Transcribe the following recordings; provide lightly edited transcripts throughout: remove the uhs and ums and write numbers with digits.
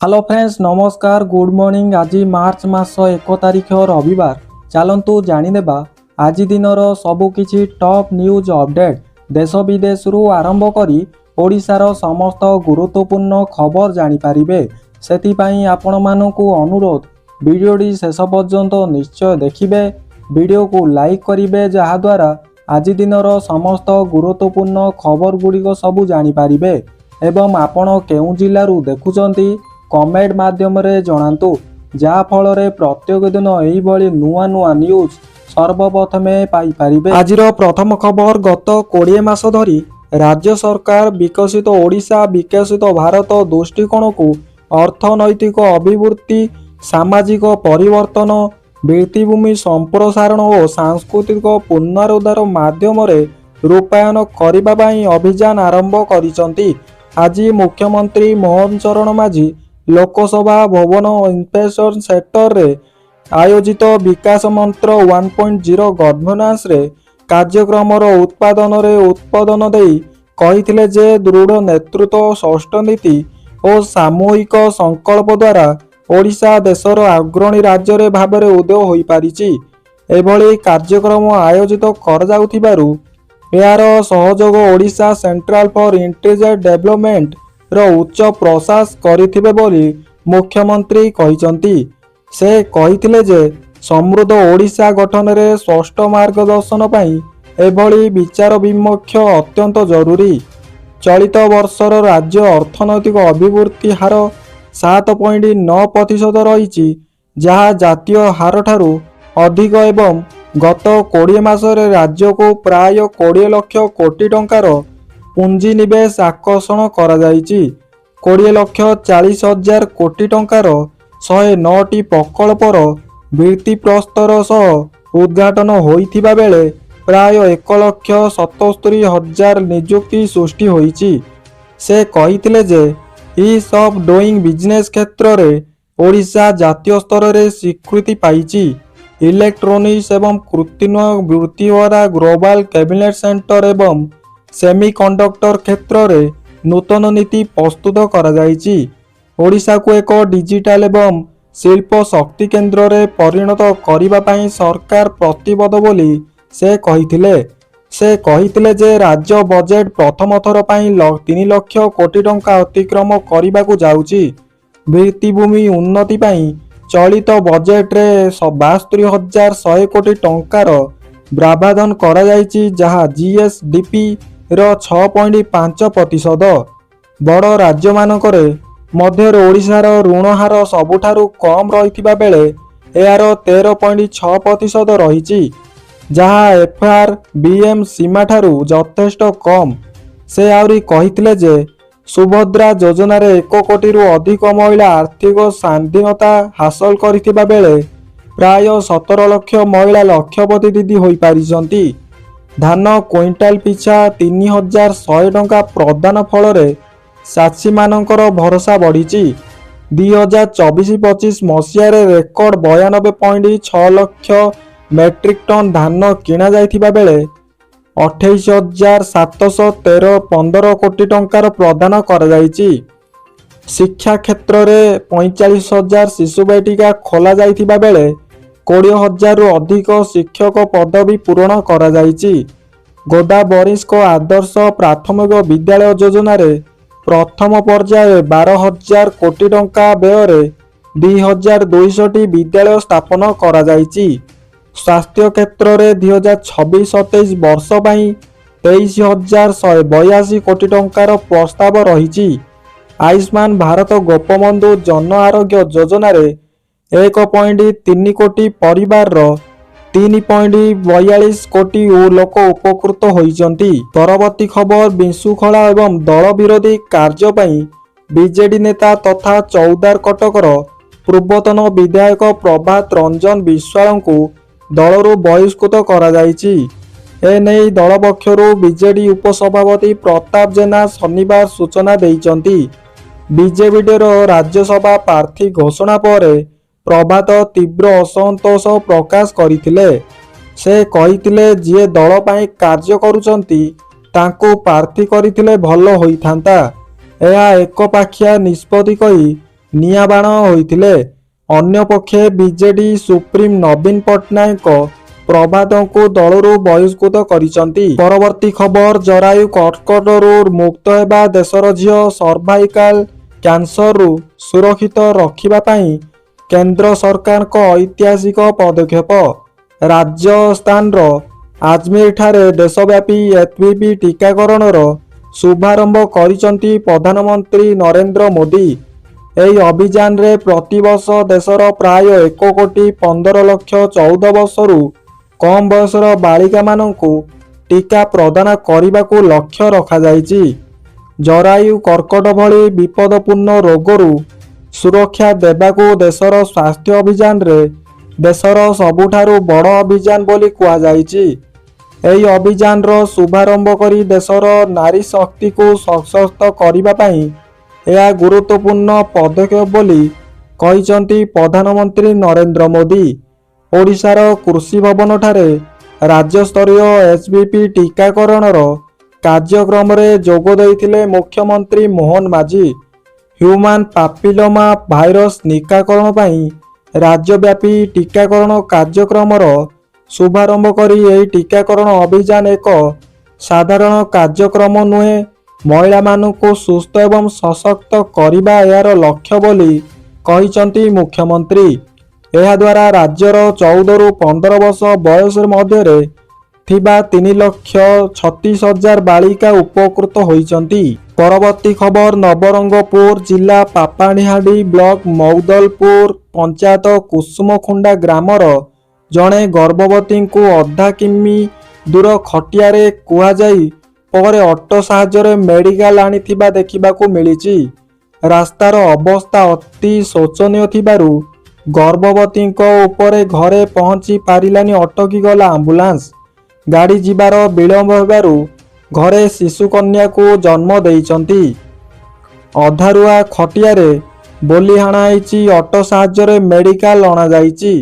Hello friends नमस्कार good morning. आज मार्च मास 1 तारिख रविवार। चलतु जाणीदेबा आज दिनर सबुकिछि टॉप न्यूज अपडेट देश विदेश आरंभ करी ओडिशार समस्त गुरुत्वपूर्ण खबर जानीपारे। सेतिपाई आपण मानकु अनुरोध वीडियोटी शेष पर्यंत निश्चय देखिबे, वीडियो को लाइक करिवे जहाद्वारा आज दिनर समस्त गुरुत्वपूर्ण खबर गुड़िक सबू जानीपारे। एवं आपण केउ जिल्लारू देखुचंती कमेंट माध्यम रे जणातु जहा फल रे प्रत्येक दिन एही भली नुआ नुआ न्यूज सर्वप्रथमे पाई परिबे। आजिर प्रथम खबर गत 20 मास धरी राज्य सरकार विकसित ओडिशा विकसित भारत दृष्टिकोण को अर्थनैतिक अभिवृद्धि सामाजिक परिवर्तन भित्तिभूमि संप्रसारण और सांस्कृतिक पुनरुद्धार माध्यम रे रूपायन करिबा पई अभियान आरंभ करिसंती। आज मुख्यमंत्री मोहन चरण माझी लोकसभा भवन इन्फेक्शन सेक्टर रे आयोजित विकास मंत्र 1.0 गवर्नेंस रे कार्यक्रम उत्पादन देई कहिथिले जे दृढ़ नेतृत्व षष्ठ नीति और सामूहिक संकल्प द्वारा ओडिशा देशर अग्रणी राज्य रे भाबरे उदय होई पारिछि। एभली कार्यक्रम आयोजित कर जाउथिबारु यार सहयोग Odisha central for intelligent development रो उच्च प्रशास करिथिबे बोली मुख्यमंत्री कहिसंती। से कहिथिले जे समृद्ध ओडिशा गठन रे षष्ठ मार्गदर्शन पई एभली विचार विमर्श अत्यंत जरूरी। चलित वर्षर राज्य अर्थनैतिक अभिवृद्धि हार 7.9% रहिछि, जहा जातीय हार ठारू अधिक एवं गत 20 मासरे राज्य को प्राय 20 लाख कोटी टंकार पुंजी निवेश आकर्षण करा जाइछि। 20 लाख 40 हजार कोटी टंकार 109टी प्रकल्पर भित्तिप्रस्तर सह उद्घाटन होइथिबा बेले प्राय 1 लाख 77 हजार नियुक्ति सृष्टि होइछि। से कहिथिले जे ईज ऑफ डूइंग बिजनेस क्षेत्र रे ओडिशा जातीय स्तर रे स्वीकृति पाइछि। इलेक्ट्रोनिक्स एवं कृत्रिम बुद्धिमत्ता ग्लोबल कैबिनेट सेंटर एवं सेमीकंडक्टर क्षेत्र रे नूतन नीति प्रस्तुत करा जाइछि। ओडिशा को एक डिजिटल एवं शिल्प शक्ति केंद्र रे परिणत करिबा पई सरकार प्रतिबद्ध बोली से कहिथिले। से कहिथिले जे राज्य बजेट प्रथम थर पई 3 लाख कोटी टंका अतिक्रम करिबाकू जाउछि। भित्तिभूमि उन्नति पई चलित बजेट रे 72,100 कोटी टंकार प्रावधान करा जाइछि, जहा जीएसडीपी रो 6.5%। बड़ राज्य मानकरे मध्य ओडिशार ऋण हार सबुठारु कम रहिथिबा बेले एआर 13.6% रहिछि, जहा एफआरबीएम सीमा ठारू यथेष्ट कम। से आउरी कहिथिले जे सुभद्रा योजना रे 1 कोटी रु अधिक महिला आर्थिक स्वाधीनता हासिल करिथिबा बेले प्राय 17 लाख महिला लक्षपति दीदी होई पारिसंती। धान क्विंटाल पिछा 3100 टंका प्रदान फल रे चाषी मानकर भरोसा बढ़िछि। 2024-25 मसीह रे रेकर्ड 92.6 लाख मेट्रिक टन धान किना जाइथिबा बेले 28,713 कोटी टंकार प्रदान करा जाइछि। शिक्षा क्षेत्र रे 45,000 शिशु बेटिका खोला जाइथिबा बेले 20,000 रु अधिक शिक्षक पदवी पूरण करा जाइछि। गोदा बरिष्ठ आदर्श प्राथमिक विद्यालय योजना रे प्रथम पर्याय 12,000 कोटी टंका व्यय रे 2,200 विद्यालय स्थापन करा जाइछि। स्वास्थ्य क्षेत्र रे 2026-27 वर्ष पई 23,182 कोटी टंकार प्रस्ताव रहिछि। आयुष्मान भारत गोपबंधु जन आरोग्य योजना रे 1.3 कोटी परिवार रो 3.42 कोटी लोक उपकृत होइचंती। परवर्ती खबर विशृंखला एवं दल विरोधी कार्य पई बीजेडी नेता तथा चौदार कटकर पूर्वतन विधायक प्रभात रंजन विश्वाल को दलरू बहिष्कृत करा जाइछि। एने दल पक्षरु बीजेडी उपसभापति प्रताप जेना शनिवार सूचना देइचंती। बीजेपी राज्यसभा प्रार्थी घोषणा पर प्रभात तीव्र असंतोष प्रकाश करथिले। से कहिथिले जे दल पई कार्य करूचंती तांको प्रार्थी करथिले भलो होइथांता। यह एक पाखिया निष्पत्ति कही ନିଆଁବାଣ ହୋଇଥିଲେ। ଅନ୍ୟପକ୍ଷେ ବିଜେଡି ସୁପ୍ରିମ ନବୀନ ପଟ୍ଟନାୟକ ପ୍ରଭାତଙ୍କୁ ଦଳରୁ ବହିଷ୍କୃତ କରିଛନ୍ତି। ପରବର୍ତ୍ତୀ ଖବର, ଜରାୟୁ କର୍କଟରୁ ମୁକ୍ତ ହେବା ଦେଶର ଝିଅ ସର୍ଭାଇକାଲ କ୍ୟାନ୍ସରରୁ ସୁରକ୍ଷିତ ରଖିବା ପାଇଁ କେନ୍ଦ୍ର ସରକାରଙ୍କ ଐତିହାସିକ ପଦକ୍ଷେପ। ରାଜସ୍ଥାନର ଆଜମେରଠାରେ ଦେଶବ୍ୟାପୀ ଏଚପିଭି ଟିକାକରଣର ଶୁଭାରମ୍ଭ କରିଛନ୍ତି ପ୍ରଧାନମନ୍ତ୍ରୀ ନରେନ୍ଦ୍ର ମୋଦି। ଏହି ଅଭିଯାନରେ ପ୍ରତିବର୍ଷ ଦେଶର ପ୍ରାୟ 1,15,14 ବର୍ଷରୁ କମ୍ ବୟସର ବାଳିକାମାନଙ୍କୁ ଟିକା ପ୍ରଦାନ କରିବାକୁ ଲକ୍ଷ୍ୟ ରଖାଯାଇଛି। ଜରାୟୁ କର୍କଟ ଭଳି ବିପଦପୂର୍ଣ୍ଣ ରୋଗରୁ ସୁରକ୍ଷା ଦେବାକୁ ଦେଶର ସ୍ୱାସ୍ଥ୍ୟ ଅଭିଯାନରେ ଦେଶର ସବୁଠାରୁ ବଡ଼ ଅଭିଯାନ ବୋଲି କୁହାଯାଇଛି। ଏହି ଅଭିଯାନର ଶୁଭାରମ୍ଭ କରି ଦେଶର ନାରୀ ଶକ୍ତିକୁ ସଶକ୍ତ କରିବା ପାଇଁ ଏହା ଗୁରୁତ୍ୱପୂର୍ଣ୍ଣ ପଦକ୍ଷେପ ବୋଲି କହିଛନ୍ତି ପ୍ରଧାନମନ୍ତ୍ରୀ ନରେନ୍ଦ୍ର ମୋଦି। ଓଡ଼ିଶାର କୃଷି ଭବନଠାରେ ରାଜ୍ୟସ୍ତରୀୟ ଏଚପିଭି ଟିକାକରଣର କାର୍ଯ୍ୟକ୍ରମରେ ଯୋଗ ଦେଇଥିଲେ ମୁଖ୍ୟମନ୍ତ୍ରୀ Mohan Majhi. Human papilloma virus ନିରାକରଣ ପାଇଁ ରାଜ୍ୟବ୍ୟାପୀ ଟିକାକରଣ କାର୍ଯ୍ୟକ୍ରମର ଶୁଭାରମ୍ଭ କରି ଏହି ଟିକାକରଣ ଅଭିଯାନ ଏକ ସାଧାରଣ କାର୍ଯ୍ୟକ୍ରମ ନୁହେଁ, ମହିଳାମାନଙ୍କୁ ସୁସ୍ଥ ଏବଂ ସଶକ୍ତ କରିବା ଏହାର ଲକ୍ଷ୍ୟ ବୋଲି କହିଛନ୍ତି ମୁଖ୍ୟମନ୍ତ୍ରୀ। ଏହାଦ୍ୱାରା ରାଜ୍ୟର 14ରୁ 15 ବର୍ଷ ବୟସ ମଧ୍ୟରେ ଥିବା 3,36,000 ବାଳିକା ଉପକୃତ ହୋଇଛନ୍ତି। ପରବର୍ତ୍ତୀ ଖବର, ନବରଙ୍ଗପୁର ଜିଲ୍ଲା ପାପାଣିହାଣ୍ଡି ବ୍ଲକ ମୌଦଲପୁର ପଞ୍ଚାୟତ କୁସୁମଖୁଣ୍ଡା ଗ୍ରାମର ଜଣେ ଗର୍ଭବତୀଙ୍କୁ ଅଧା କିମି ଦୂର ଖଟିଆରେ କୁହାଯାଇ ପରେ ଅଟୋ ସାହାଯ୍ୟରେ ମେଡିକାଲ ଆଣିଥିବା ଦେଖିବାକୁ ମିଳିଛି। ରାସ୍ତାର ଅବସ୍ଥା ଅତି ଶୋଚନୀୟ ଥିବାରୁ ଗର୍ଭବତୀଙ୍କ ଉପରେ ଘରେ ପହଞ୍ଚି ପାରିଲାନି ଅଟକି ଗଲା ଆମ୍ବୁଲାନ୍ସ। ଗାଡ଼ି ଯିବାର ବିଳମ୍ବ ହେବାରୁ ଘରେ ଶିଶୁକନ୍ୟାକୁ ଜନ୍ମ ଦେଇଛନ୍ତି। ଅଧାରୁଆ ଖଟିଆରେ ବୋଲି ହାଣାଇଛି ଅଟୋ ସାହାଯ୍ୟରେ ମେଡିକାଲ ଅଣାଯାଇଛି।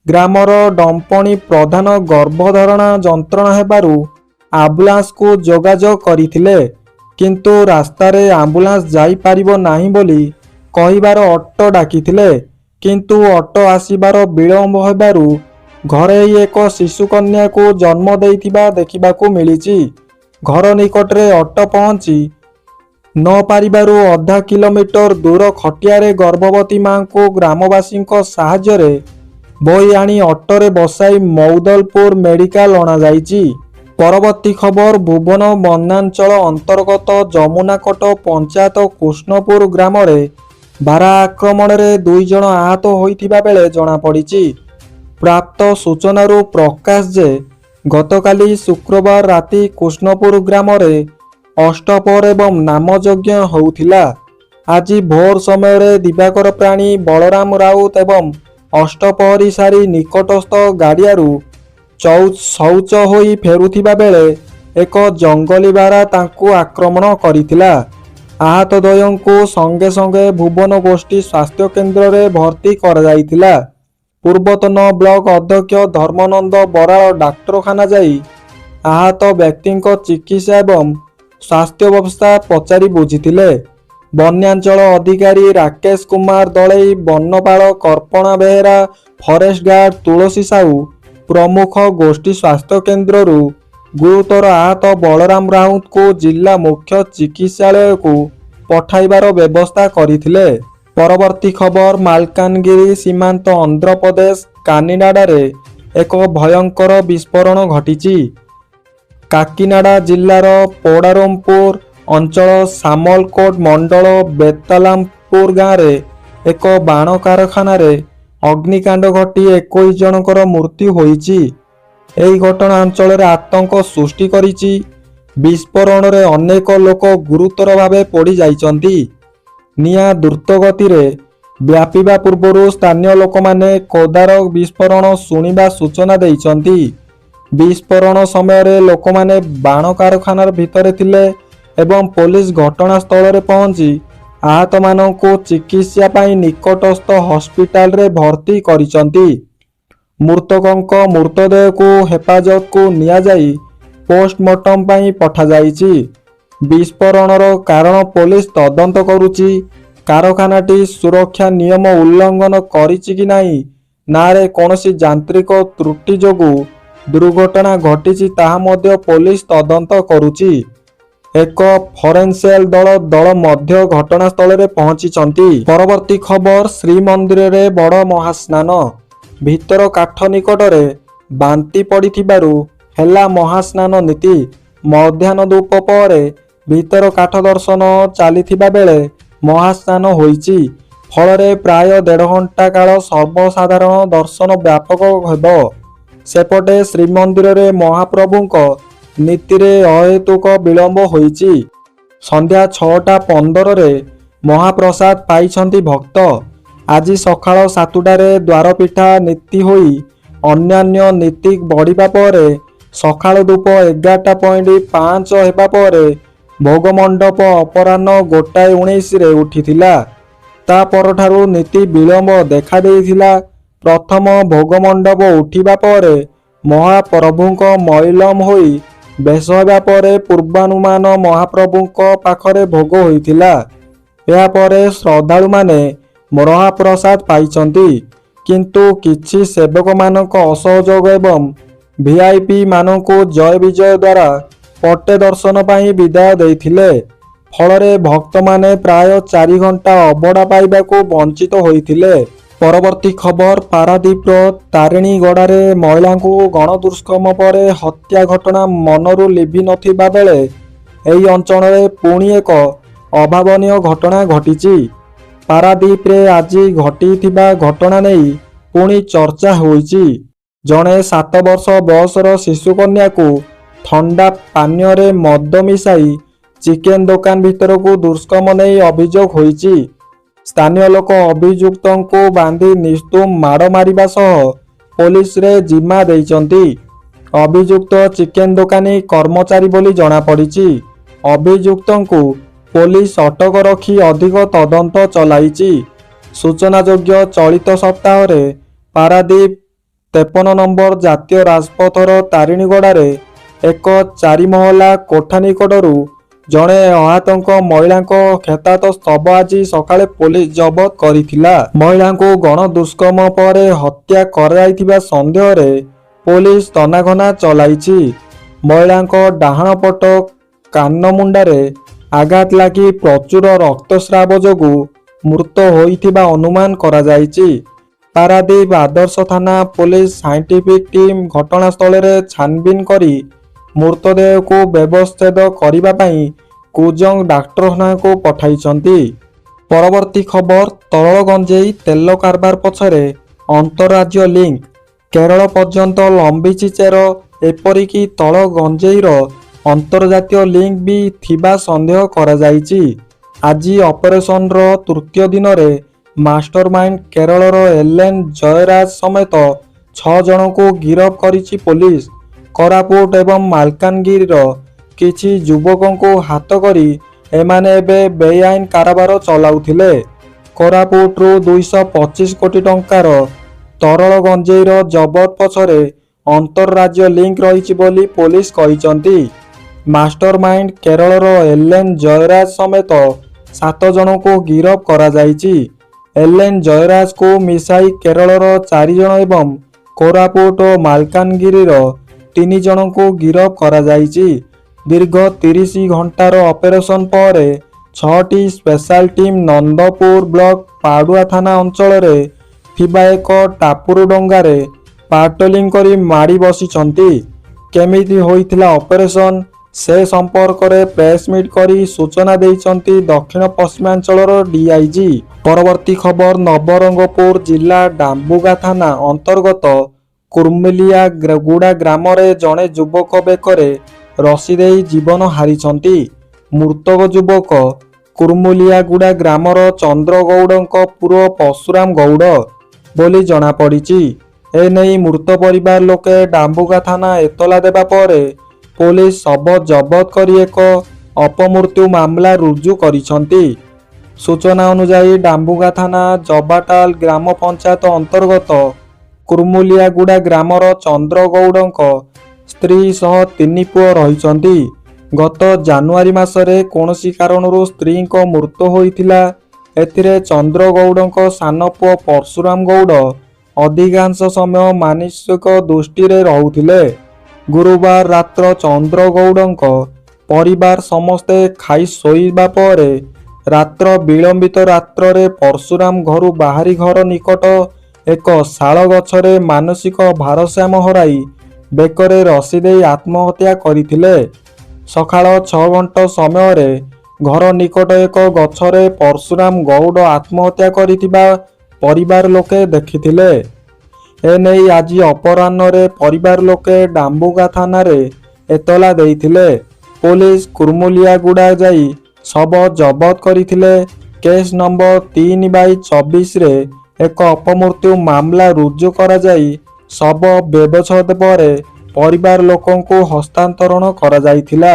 ଗ୍ରାମର ଡମ୍ପଣି ପ୍ରଧାନ ଗର୍ଭଧାରଣା ଯନ୍ତ୍ରଣା ହେବାରୁ ଆମ୍ବୁଲାନ୍ସକୁ ଯୋଗାଯୋଗ କରିଥିଲେ, କିନ୍ତୁ ରାସ୍ତାରେ ଆମ୍ବୁଲାନ୍ସ ଯାଇପାରିବ ନାହିଁ ବୋଲି କହିବାର ଅଟୋ ଡାକିଥିଲେ, କିନ୍ତୁ ଅଟୋ ଆସିବାର ବିଳମ୍ବ ହେବାରୁ ଘରୋଇ ଏକ ଶିଶୁକନ୍ୟାକୁ ଜନ୍ମ ଦେଇଥିବା ଦେଖିବାକୁ ମିଳିଛି। ଘର ନିକଟରେ ଅଟୋ ପହଞ୍ଚି ନ ପାରିବାରୁ ଅଧା କିଲୋମିଟର ଦୂର ଖଟିଆରେ ଗର୍ଭବତୀ ମାଙ୍କୁ ଗ୍ରାମବାସୀଙ୍କ ସାହାଯ୍ୟରେ ବୋହି ଆଣି ଅଟୋରେ ବସାଇ ମୌଦଲପୁର ମେଡିକାଲ ଅଣାଯାଇଛି। ପରବର୍ତ୍ତୀ ଖବର, ଭୁବନ ବନାଞ୍ଚଳ ଅନ୍ତର୍ଗତ ଯମୁନାକଟ ପଞ୍ଚାୟତ କୃଷ୍ଣପୁର ଗ୍ରାମରେ ବାରହା ଆକ୍ରମଣରେ 2 ଜଣ ଆହତ ହୋଇଥିବା ବେଳେ ଜଣାପଡ଼ିଛି। ପ୍ରାପ୍ତ ସୂଚନାରୁ ପ୍ରକାଶ ଯେ ଗତକାଲି ଶୁକ୍ରବାର ରାତି କୃଷ୍ଣପୁର ଗ୍ରାମରେ ଅଷ୍ଟପହର ଏବଂ ନାମଯଜ୍ଞ ହେଉଥିଲା। ଆଜି ଭୋର ସମୟରେ ଦିବାକର ପ୍ରାଣୀ, ବଳରାମ ରାଉତ ଏବଂ ଅଷ୍ଟପହରୀ ସାରି ନିକଟସ୍ଥ ଗାଡ଼ିଆରୁ ଶୌଚ ହୋଇ ଫେରୁଥିବା ବେଳେ ଏକ ଜଙ୍ଗଲୀ ବାରହା ତାଙ୍କୁ ଆକ୍ରମଣ କରିଥିଲା। ଆହତ ଦ୍ୱୟଙ୍କୁ ସଙ୍ଗେ ସଙ୍ଗେ ଭୁବନ ଗୋଷ୍ଠୀ ସ୍ୱାସ୍ଥ୍ୟ କେନ୍ଦ୍ରରେ ଭର୍ତ୍ତି କରାଯାଇଥିଲା। ପୂର୍ବତନ ବ୍ଲକ ଅଧ୍ୟକ୍ଷ ଧର୍ମନନ୍ଦ ବରାଳ ଡାକ୍ତରଖାନା ଯାଇ ଆହତ ବ୍ୟକ୍ତିଙ୍କ ଚିକିତ୍ସା ଏବଂ ସ୍ୱାସ୍ଥ୍ୟାବସ୍ଥା ପଚାରି ବୁଝିଥିଲେ। ବନ୍ୟାଞ୍ଚଳ ଅଧିକାରୀ ରାକେଶ କୁମାର ଦଳେଇ, ବନପାଳ କଳ୍ପନା ବେହେରା, ଫରେଷ୍ଟ ଗାର୍ଡ ତୁଳସୀ ସାହୁ ପ୍ରମୁଖ ଗୋଷ୍ଠୀ ସ୍ୱାସ୍ଥ୍ୟ କେନ୍ଦ୍ରରୁ ଗୁରୁତର ଆହତ ବଳରାମ ରାଉତଙ୍କୁ ଜିଲ୍ଲା ମୁଖ୍ୟ ଚିକିତ୍ସାଳୟକୁ ପଠାଇବାର ବ୍ୟବସ୍ଥା କରିଥିଲେ। ପରବର୍ତ୍ତୀ ଖବର, ମାଲକାନଗିରି ସୀମାନ୍ତ ଆନ୍ଧ୍ରପ୍ରଦେଶ କାନିନାଡାରେ ଏକ ଭୟଙ୍କର ବିସ୍ଫୋରଣ ଘଟିଛି। କାକିନାଡା ଜିଲ୍ଲାର ପୋଡାରମପୁର ଅଞ୍ଚଳ ସାମଲକୋଟ ମଣ୍ଡଳ ବେତାଲାମପୁର ଗାଁରେ ଏକ ବାଣ କାରଖାନାରେ ଅଗ୍ନିକାଣ୍ଡ ଘଟି 21 ଜଣଙ୍କର ମୃତ୍ୟୁ ହୋଇଛି। ଏହି ଘଟଣା ଅଞ୍ଚଳରେ ଆତଙ୍କ ସୃଷ୍ଟି କରିଛି। ବିସ୍ଫୋରଣରେ ଅନେକ ଲୋକ ଗୁରୁତର ଭାବେ ପୋଡ଼ି ଯାଇଛନ୍ତି। ନିଆଁ ଦ୍ରୁତଗତିରେ ବ୍ୟାପିବା ପୂର୍ବରୁ ସ୍ଥାନୀୟ ଲୋକମାନେ କୋଦାର ବିସ୍ଫୋରଣ ଶୁଣିବା ସୂଚନା ଦେଇଛନ୍ତି। ବିସ୍ଫୋରଣ ସମୟରେ ଲୋକମାନେ ବାଣ କାରଖାନାର ଭିତରେ ଥିଲେ ଏବଂ ପୋଲିସ ଘଟଣାସ୍ଥଳରେ ପହଞ୍ଚି ଆହତମାନଙ୍କୁ ଚିକିତ୍ସା ପାଇଁ ନିକଟସ୍ଥ ହସ୍ପିଟାଲରେ ଭର୍ତ୍ତି କରିଛନ୍ତି। ମୃତକଙ୍କ ମୃତଦେହକୁ ହେଫାଜତକୁ ନିଆଯାଇ ପୋଷ୍ଟମର୍ଟମ ପାଇଁ ପଠାଯାଇଛି। ବିସ୍ଫୋରଣର କାରଣ ପୋଲିସ ତଦନ୍ତ କରୁଛି। କାରଖାନାଟି ସୁରକ୍ଷା ନିୟମ ଉଲ୍ଲଂଘନ କରିଛି କି ନାହିଁ ନାରେ କୌଣସି ଯାନ୍ତ୍ରିକ ତ୍ରୁଟି ଯୋଗୁଁ ଦୁର୍ଘଟଣା ଘଟିଛି ତାହା ମଧ୍ୟ ପୋଲିସ ତଦନ୍ତ କରୁଛି। ଏକ ଫରେନ୍ସିଆଲ ଦଳ ମଧ୍ୟ ଘଟଣାସ୍ଥଳରେ ପହଞ୍ଚିଛନ୍ତି। ପରବର୍ତ୍ତୀ ଖବର, ଶ୍ରୀମନ୍ଦିରରେ ବଡ଼ ମହାସ୍ନାନ। ଭିତର କାଠ ନିକଟରେ ବାନ୍ତି ପଡ଼ିଥିବାରୁ ହେଲା ମହାସ୍ନାନ ନୀତି। ମଧ୍ୟାହ୍ନ ଧୂପ ପରେ ଭିତର କାଠ ଦର୍ଶନ ଚାଲିଥିବା ବେଳେ ମହାସ୍ନାନ ହୋଇଛି। ଫଳରେ ପ୍ରାୟ 1.5 ଘଣ୍ଟା କାଳ ସର୍ବସାଧାରଣ ଦର୍ଶନ ବ୍ୟାପକ ହେବ। ସେପଟେ ଶ୍ରୀମନ୍ଦିରରେ ମହାପ୍ରଭୁଙ୍କ ନୀତିରେ ଅହେତୁକ ବିଳମ୍ବ ହୋଇଛି। ସନ୍ଧ୍ୟା 6:15ରେ ମହାପ୍ରସାଦ ପାଇଛନ୍ତି ଭକ୍ତ। ଆଜି ସକାଳ 7ଟାରେ ଦ୍ୱାରପିଠା ନୀତି ହୋଇ ଅନ୍ୟାନ୍ୟ ନୀତି ବଢ଼ିବା ପରେ ସକାଳ ଧୂପ 11:05 ହେବା ପରେ ଭୋଗମଣ୍ଡପ ଅପରାହ୍ନ 1:19ରେ ଉଠିଥିଲା। ତା ପରଠାରୁ ନୀତି ବିଳମ୍ବ ଦେଖାଦେଇଥିଲା। ପ୍ରଥମ ଭୋଗମଣ୍ଡପ ଉଠିବା ପରେ ମହାପ୍ରଭୁଙ୍କ ମଇଲମ ହୋଇ ବେଶ ହେବା ପରେ ପୂର୍ବାନୁମାନ ମହାପ୍ରଭୁଙ୍କ ପାଖରେ ଭୋଗ ହୋଇଥିଲା। ଏହାପରେ ଶ୍ରଦ୍ଧାଳୁମାନେ ମହାପ୍ରସାଦ ପାଇଛନ୍ତି। କିନ୍ତୁ କିଛି ସେବକମାନଙ୍କ ଅସହଯୋଗ ଏବଂ ଭିଆଇପି ମାନଙ୍କୁ ଜୟ ବିଜୟ ଦ୍ୱାରା ପଟେ ଦର୍ଶନ ପାଇଁ ବିଦାୟ ଦେଇଥିଲେ। ଫଳରେ ଭକ୍ତମାନେ ପ୍ରାୟ 4 ଘଣ୍ଟା ଅବଢ଼ା ପାଇବାକୁ ବଞ୍ଚିତ ହୋଇଥିଲେ। ପରବର୍ତ୍ତୀ ଖବର, ପାରାଦୀପର ତାରିଣୀଗଡ଼ାରେ ମହିଳାଙ୍କୁ ଗଣଦୁଷ୍କର୍ମ ପରେ ହତ୍ୟା ଘଟଣା ମନରୁ ଲିଭି ନଥିବା ବେଳେ ଏହି ଅଞ୍ଚଳରେ ପୁଣି ଏକ ଅଭାବନୀୟ ଘଟଣା ଘଟିଛି। ପାରାଦୀପରେ ଆଜି ଘଟିଥିବା ଘଟଣା ନେଇ ପୁଣି ଚର୍ଚ୍ଚା ହୋଇଛି। ଜଣେ 7 ବର୍ଷ ବୟସର ଶିଶୁକନ୍ୟାକୁ ଥଣ୍ଡା ପାନୀୟରେ ମଦ ମିଶାଇ ଚିକେନ ଦୋକାନ ଭିତରକୁ ଦୁଷ୍କର୍ମ ନେଇ ଅଭିଯୋଗ ହୋଇଛି। ସ୍ଥାନୀୟ ଲୋକ ଅଭିଯୁକ୍ତଙ୍କୁ ବାନ୍ଧି ନିସ୍ତୁମ ମାଡ଼ ମାରିବା ସହ ପୋଲିସରେ ଜିମା ଦେଇଛନ୍ତି। ଅଭିଯୁକ୍ତ ଚିକେନ ଦୋକାନୀ କର୍ମଚାରୀ ବୋଲି ଜଣାପଡ଼ିଛି। ଅଭିଯୁକ୍ତଙ୍କୁ ପୋଲିସ ଅଟକ ରଖି ଅଧିକ ତଦନ୍ତ ଚଳାଇଛି। ସୂଚନାଯୋଗ୍ୟ, ଚଳିତ ସପ୍ତାହରେ ପାରାଦୀପ 53 ନମ୍ବର ଜାତୀୟ ରାଜପଥର ତାରିଣୀଗଡ଼ାରେ ଏକ 4 ମହଲା କୋଠା ନିକଟରୁ ଜଣେ ଅଜ୍ଞାତ ମହିଳାଙ୍କ କ୍ଷତାକ୍ତ ଶବ ଆଜି ସକାଳେ ପୋଲିସ ଜବତ କରିଥିଲା। ମହିଳାଙ୍କୁ ଗଣଦୁଷ୍କର୍ମ ପରେ ହତ୍ୟା କରାଯାଇଥିବା ସନ୍ଦେହରେ ପୋଲିସ ତନାଘନା ଚଳାଇଛି। ମହିଳାଙ୍କ ଡାହାଣ ପଟ କାନ ମୁଣ୍ଡରେ ଆଘାତ ଲାଗି ପ୍ରଚୁର ରକ୍ତସ୍ରାବ ଯୋଗୁଁ ମୃତ ହୋଇଥିବା ଅନୁମାନ କରାଯାଇଛି। ପାରାଦୀପ ଆଦର୍ଶ ଥାନା ପୋଲିସ ସାଇଣ୍ଟିଫିକ ଟିମ୍ ଘଟଣାସ୍ଥଳରେ ଛାନଭିନ କରି ମୃତଦେହକୁ ବ୍ୟବଚ୍ଛେଦ କରିବା ପାଇଁ କୁଜଙ୍ଗ ଡାକ୍ତରଖାନାକୁ ପଠାଇଛନ୍ତି। ପରବର୍ତ୍ତୀ ଖବର, ତରଳ ଗଞ୍ଜେଇ ତେଲ କାରବାର ପଛରେ ଅନ୍ତଃରାଜ୍ୟ ଲିଙ୍କ। କେରଳ ପର୍ଯ୍ୟନ୍ତ ଲମ୍ବିଛି ଚେର। ଏପରିକି ତରଳ ଗଞ୍ଜେଇର ଅନ୍ତର୍ଜାତୀୟ ଲିଙ୍କ ବି ଥିବା ସନ୍ଦେହ କରାଯାଇଛି। ଆଜି ଅପରେସନର ତୃତୀୟ ଦିନରେ ମାଷ୍ଟରମାଇଣ୍ଡ କେରଳର ଏଲେନ ଜୟରାଜ ସମେତ 6 ଜଣଙ୍କୁ ଗିରଫ କରିଛି ପୋଲିସ। କୋରାପୁଟ ଏବଂ ମାଲକାନଗିରିର କିଛି ଯୁବକଙ୍କୁ ହାତ କରି ଏମାନେ ଏବେ ବେଆଇନ କାରବାର ଚଳାଉଥିଲେ। କୋରାପୁଟରୁ 225 କୋଟି ଟଙ୍କାର ତରଳ ଗଞ୍ଜେଇର ଜବତ ପଛରେ ଅନ୍ତଃରାଜ୍ୟ ଲିଙ୍କ ରହିଛି ବୋଲି ପୋଲିସ କହିଛନ୍ତି। ମାଷ୍ଟରମାଇଣ୍ଡ କେରଳର ଏଲେନ ଜୟରାଜ ସମେତ 7 ଜଣଙ୍କୁ ଗିରଫ କରାଯାଇଛି। ଏଲେନ ଜୟରାଜକୁ ମିଶାଇ କେରଳର 4 ଜଣ ଏବଂ କୋରାପୁଟ ଓ ମାଲକାନଗିରିର 3 ଜଣଙ୍କୁ ଗିରଫ କରାଯାଇଛି। ଦୀର୍ଘ 30 ଘଣ୍ଟାର ଅପରେସନ ପରେ 6ଟି special team Nandapur block Padua ଥାନା ଅଞ୍ଚଳରେ ଥିବା ଏକ ଟାପୁରୁ ଡଙ୍ଗାରେ ପାଟ୍ରୋଲିଂ କରି ମାଡ଼ି ବସିଛନ୍ତି। କେମିତି ହୋଇଥିଲା ଅପରେସନ ସେ ସମ୍ପର୍କରେ ପ୍ରେସମିଟ୍ କରି ସୂଚନା ଦେଇଛନ୍ତି ଦକ୍ଷିଣ ପଶ୍ଚିମାଞ୍ଚଳର ଡିଆଇଜି। ପରବର୍ତ୍ତୀ ଖବର, ନବରଙ୍ଗପୁର ଜିଲ୍ଲା ଡାମ୍ବୁଗା ଥାନା ଅନ୍ତର୍ଗତ କୁର୍ମିଲିଆ ଗୁଡା ଗ୍ରାମରେ ଜଣେ ଯୁବକ ବେକରେ ରଶି ଦେଇ ଜୀବନ ହାରିଛନ୍ତି। ମୃତକ ଯୁବକ କୁର୍ମିଲିଆଗୁଡା ଗ୍ରାମର ଚନ୍ଦ୍ର ଗୌଡଙ୍କ ପୁଅ ପର୍ଶୁରାମ ଗୌଡ ବୋଲି ଜଣାପଡ଼ିଛି। ଏନେଇ ମୃତ ପରିବାର ଲୋକେ ଡାମ୍ବୁଗା ଥାନା ଏତଲା ଦେବା ପରେ ପୋଲିସ ଶବ ଜବତ କରି ଏକ ଅପମୃତ୍ୟୁ ମାମଲା ରୁଜୁ କରିଛନ୍ତି। ସୂଚନା ଅନୁଯାୟୀ ଡାମ୍ବୁଗା ଥାନା ଜବାଟାଲ ଗ୍ରାମ ପଞ୍ଚାୟତ ଅନ୍ତର୍ଗତ କୁର୍ମିଲିଆଗୁଡା ଗ୍ରାମର ଚନ୍ଦ୍ର ଗୌଡଙ୍କ ସ୍ତ୍ରୀ ସହ 3 ପୁଅ ରହିଛନ୍ତି। ଗତ ଜାନୁଆରୀ ମାସରେ କୌଣସି କାରଣରୁ ସ୍ତ୍ରୀଙ୍କ ମୃତ୍ୟୁ ହୋଇଥିଲା। ଏଥିରେ ଚନ୍ଦ୍ରଗୌଡ଼ଙ୍କ ସାନ ପୁଅ ପରଶୁରାମ ଗୌଡ଼ ଅଧିକାଂଶ ସମୟ ମାନସିକ ଦୃଷ୍ଟିରେ ରହୁଥିଲେ। ଗୁରୁବାର ରାତ୍ର ଚନ୍ଦ୍ରଗୌଡ଼ଙ୍କ ପରିବାର ସମସ୍ତେ ଖାଇ ଶୋଇବା ପରେ ରାତ୍ର ବିଳମ୍ବିତ ରାତ୍ରରେ ପରଶୁରାମ ଘରୁ ବାହାରି ଘର ନିକଟ ଏକ ଶାଳ ଗଛରେ ମାନସିକ ଭାରସାମ୍ୟ ହରାଇ ବେକରେ ରସି ଦେଇ ଆତ୍ମହତ୍ୟା କରିଥିଲେ। ସକାଳ 6 ଘଣ୍ଟା ସମୟରେ ଘର ନିକଟ ଏକ ଗଛରେ ପରଶୁରାମ ଗୌଡ଼ ଆତ୍ମହତ୍ୟା କରିଥିବା ପରିବାର ଲୋକେ ଦେଖିଥିଲେ। ଏନେଇ ଆଜି ଅପରାହ୍ନରେ ପରିବାର ଲୋକେ ଡାମ୍ବୁଗା ଥାନାରେ ଏତଲା ଦେଇଥିଲେ। ପୋଲିସ କୁର୍ମୁଲିଆଗୁଡ଼ା ଯାଇ ଶବ ଜବତ କରିଥିଲେ। କେସ୍ ନମ୍ବର 3/24ରେ ଏକ ଅପମୃତ୍ୟୁ ମାମଲା ରୁଜୁ କରାଯାଇ ଶବ ବ୍ୟବଚ୍ଛେଦ ପରେ ପରିବାର ଲୋକଙ୍କୁ ହସ୍ତାନ୍ତରଣ କରାଯାଇଥିଲା।